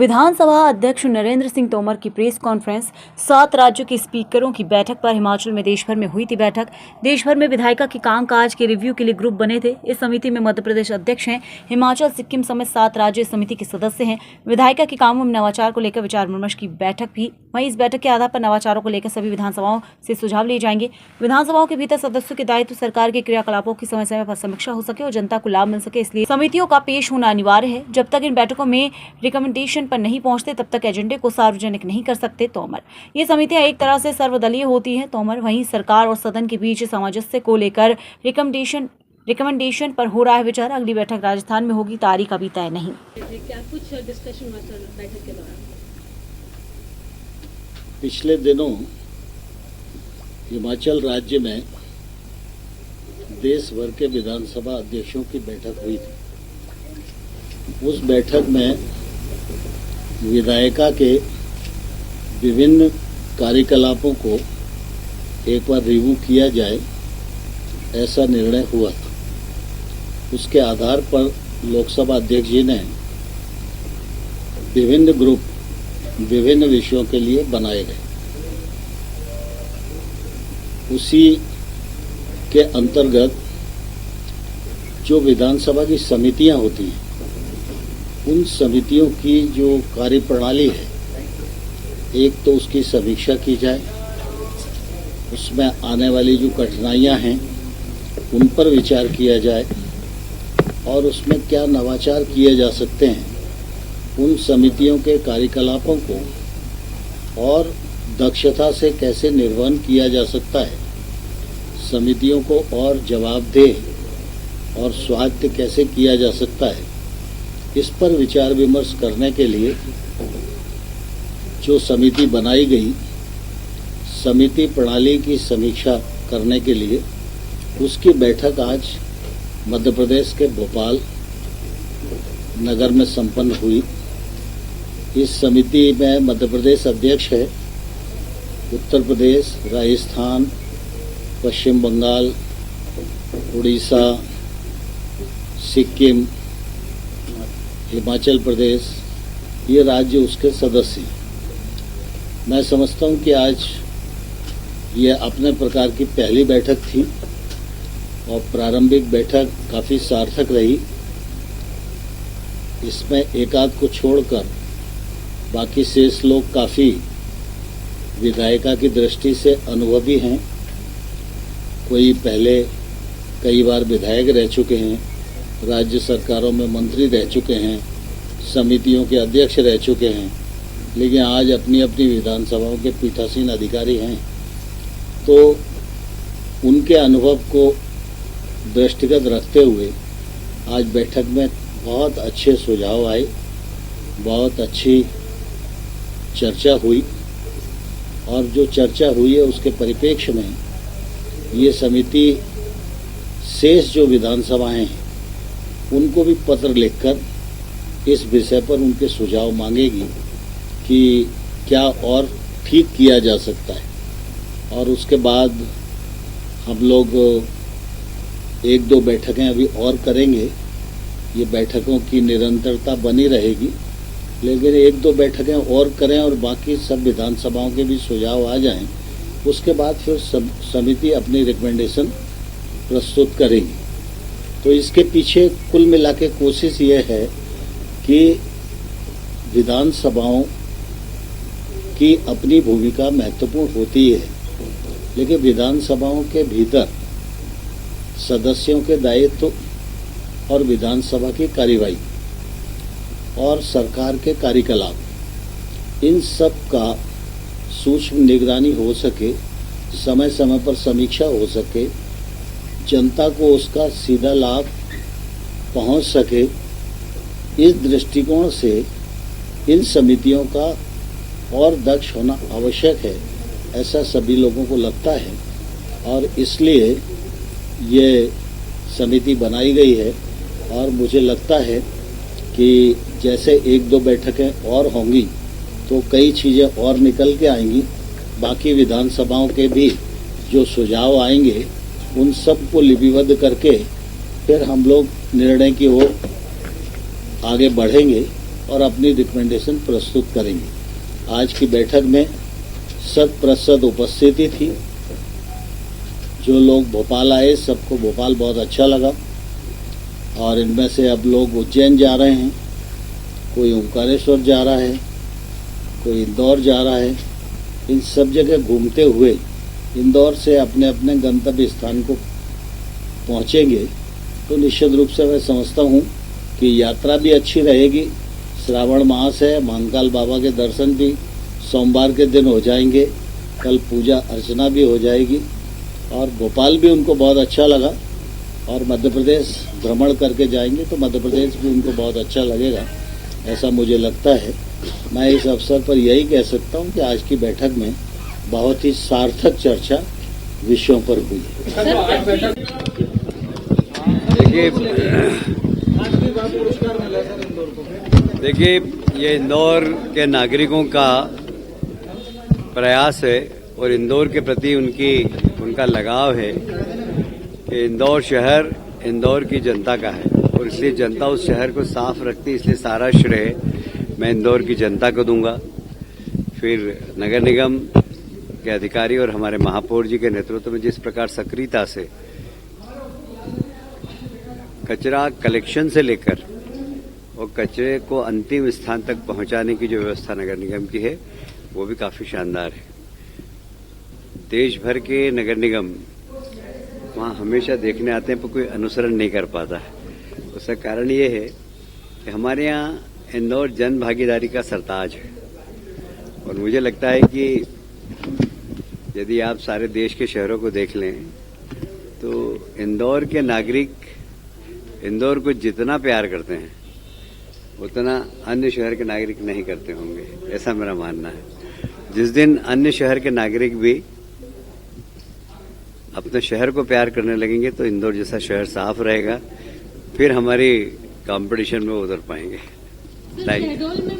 विधानसभा अध्यक्ष नरेंद्र सिंह तोमर की press conference 7 राज्यों के स्पीकरों की बैठक पर हिमाचल में देश भर में हुई थी। बैठक देश भर में विधायिका के कामकाज के रिव्यू के लिए ग्रुप बने थे। इस समिति में मध्य प्रदेश अध्यक्ष हैं, हिमाचल, सिक्किम समेत 7 राज्य इस समिति के सदस्य हैं। विधायिका के कामों में नवाचार को लेकर विचार विमर्श की बैठक भी। वहीं इस बैठक के आधार पर नवाचारों को लेकर सभी विधानसभाओं से सुझाव लिए जाएंगे। विधानसभाओं के भीतर सदस्यों के दायित्व सरकार के क्रियाकलापों की समय समय पर समीक्षा हो सके और जनता को लाभ मिल सके, इसलिए समितियों का पेश होना अनिवार्य है। जब तक इन बैठकों में रिकमेंडेशन पर नहीं पहुंचते तब तक एजेंडे को सार्वजनिक नहीं कर सकते तोमर। ये समितियां एक तरह से सर्वदलीय होती हैं तोमर। वहीं सरकार और सदन के बीच सामंजस्य को लेकर रिकमेंडेशन पर हो रहा है विचार। अगली बैठक राजस्थान में होगी, तारीख अभी तय नहीं। क्या कुछ डिस्कशन हुआ बैठक के दौरान? पिछले दिनों हिमाचल राज्य में देश भर के विधानसभा अध्यक्षों की बैठक हुई थी। उस बैठक में विधायिका के विभिन्न कार्यकलापों को एक बार रिव्यू किया जाए, ऐसा निर्णय हुआ था। उसके आधार पर लोकसभा अध्यक्ष जी ने विभिन्न ग्रुप विभिन्न विषयों के लिए बनाए गए। उसी के अंतर्गत जो विधानसभा की समितियां होती हैं, उन समितियों की जो कार्यप्रणाली है, एक तो उसकी समीक्षा की जाए, उसमें आने वाली जो कठिनाइयां हैं उन पर विचार किया जाए और उसमें क्या नवाचार किए जा सकते हैं, उन समितियों के कार्यकलापों को और दक्षता से कैसे निर्वहन किया जा सकता है, समितियों को और जवाबदेह और स्वायत्त कैसे किया जा सकता है, इस पर विचार विमर्श करने के लिए जो समिति बनाई गई, समिति प्रणाली की समीक्षा करने के लिए उसकी बैठक आज मध्य प्रदेश के भोपाल नगर में संपन्न हुई। इस समिति में मध्य प्रदेश अध्यक्ष है, उत्तर प्रदेश, राजस्थान, पश्चिम बंगाल, उड़ीसा, सिक्किम, हिमाचल प्रदेश, ये राज्य उसके सदस्य हैं। मैं समझता हूं कि आज ये अपने प्रकार की पहली बैठक थी और प्रारंभिक बैठक काफ़ी सार्थक रही। इसमें एक आध को छोड़कर बाकी शेष लोग काफ़ी विधायिका की दृष्टि से अनुभवी हैं। कोई पहले कई बार विधायक रह चुके हैं, राज्य सरकारों में मंत्री रह चुके हैं, समितियों के अध्यक्ष रह चुके हैं, लेकिन आज अपनी अपनी विधानसभाओं के पीठासीन अधिकारी हैं। तो उनके अनुभव को दृष्टिगत रखते हुए आज बैठक में बहुत अच्छे सुझाव आए, बहुत अच्छी चर्चा हुई और जो चर्चा हुई है उसके परिप्रेक्ष्य में ये समिति शेष जो विधानसभाएं हैं उनको भी पत्र लिखकर इस विषय पर उनके सुझाव मांगेगी कि क्या और ठीक किया जा सकता है। और उसके बाद हम लोग 1-2 बैठकें अभी और करेंगे। ये बैठकों की निरंतरता बनी रहेगी, लेकिन 1-2 बैठकें और करें और बाकी सब विधानसभाओं के भी सुझाव आ जाएं। उसके बाद फिर समिति अपनी रिकमेंडेशन प्रस्तुत करेगी। तो इसके पीछे कुल मिला के कोशिश ये है कि विधानसभाओं की अपनी भूमिका महत्वपूर्ण होती है, लेकिन विधानसभाओं के भीतर सदस्यों के दायित्व और विधानसभा की कार्यवाही और सरकार के कार्यकलाप, इन सब का सूक्ष्म निगरानी हो सके, समय समय पर समीक्षा हो सके, जनता को उसका सीधा लाभ पहुंच सके, इस दृष्टिकोण से इन समितियों का और दक्ष होना आवश्यक है, ऐसा सभी लोगों को लगता है। और इसलिए ये समिति बनाई गई है और मुझे लगता है कि जैसे 1-2 बैठकें और होंगी तो कई चीज़ें और निकल के आएंगी। बाकी विधानसभाओं के भी जो सुझाव आएंगे उन सब को लिपिबद्ध करके फिर हम लोग निर्णय की ओर आगे बढ़ेंगे और अपनी रिकमेंडेशन प्रस्तुत करेंगे। आज की बैठक में 100% उपस्थिति थी। जो लोग भोपाल आए सबको भोपाल बहुत अच्छा लगा और इनमें से अब लोग उज्जैन जा रहे हैं, कोई ओंकारेश्वर जा रहा है, कोई इंदौर जा रहा है। इन सब जगह घूमते हुए इंदौर से अपने अपने गंतव्य स्थान को पहुंचेंगे। तो निश्चित रूप से मैं समझता हूं कि यात्रा भी अच्छी रहेगी। श्रावण मास है, महाकाल बाबा के दर्शन भी सोमवार के दिन हो जाएंगे, कल पूजा अर्चना भी हो जाएगी और भोपाल भी उनको बहुत अच्छा लगा और मध्य प्रदेश भ्रमण करके जाएंगे तो मध्य प्रदेश भी उनको बहुत अच्छा लगेगा, ऐसा मुझे लगता है। मैं इस अवसर पर यही कह सकता हूं कि आज की बैठक में बहुत ही सार्थक चर्चा विषयों पर हुई है। देखिए, ये इंदौर के नागरिकों का प्रयास है और इंदौर के प्रति उनका लगाव है कि इंदौर शहर इंदौर की जनता का है और इसलिए जनता उस शहर को साफ रखती है। इसलिए सारा श्रेय मैं इंदौर की जनता को दूंगा। फिर नगर निगम के अधिकारी और हमारे महापौर जी के नेतृत्व में जिस प्रकार सक्रियता से कचरा कलेक्शन से लेकर और कचरे को अंतिम स्थान तक पहुंचाने की जो व्यवस्था नगर निगम की है वो भी काफी शानदार है। देश भर के नगर निगम वहां हमेशा देखने आते हैं पर कोई अनुसरण नहीं कर पाता है। उसका कारण ये है कि हमारे यहाँ इंदौर जन भागीदारी का सरताज है और मुझे लगता है कि यदि आप सारे देश के शहरों को देख लें तो इंदौर के नागरिक इंदौर को जितना प्यार करते हैं उतना अन्य शहर के नागरिक नहीं करते होंगे, ऐसा मेरा मानना है। जिस दिन अन्य शहर के नागरिक भी अपने शहर को प्यार करने लगेंगे तो इंदौर जैसा शहर साफ रहेगा, फिर हमारी कंपटीशन में उतर पाएंगे। शहडोल में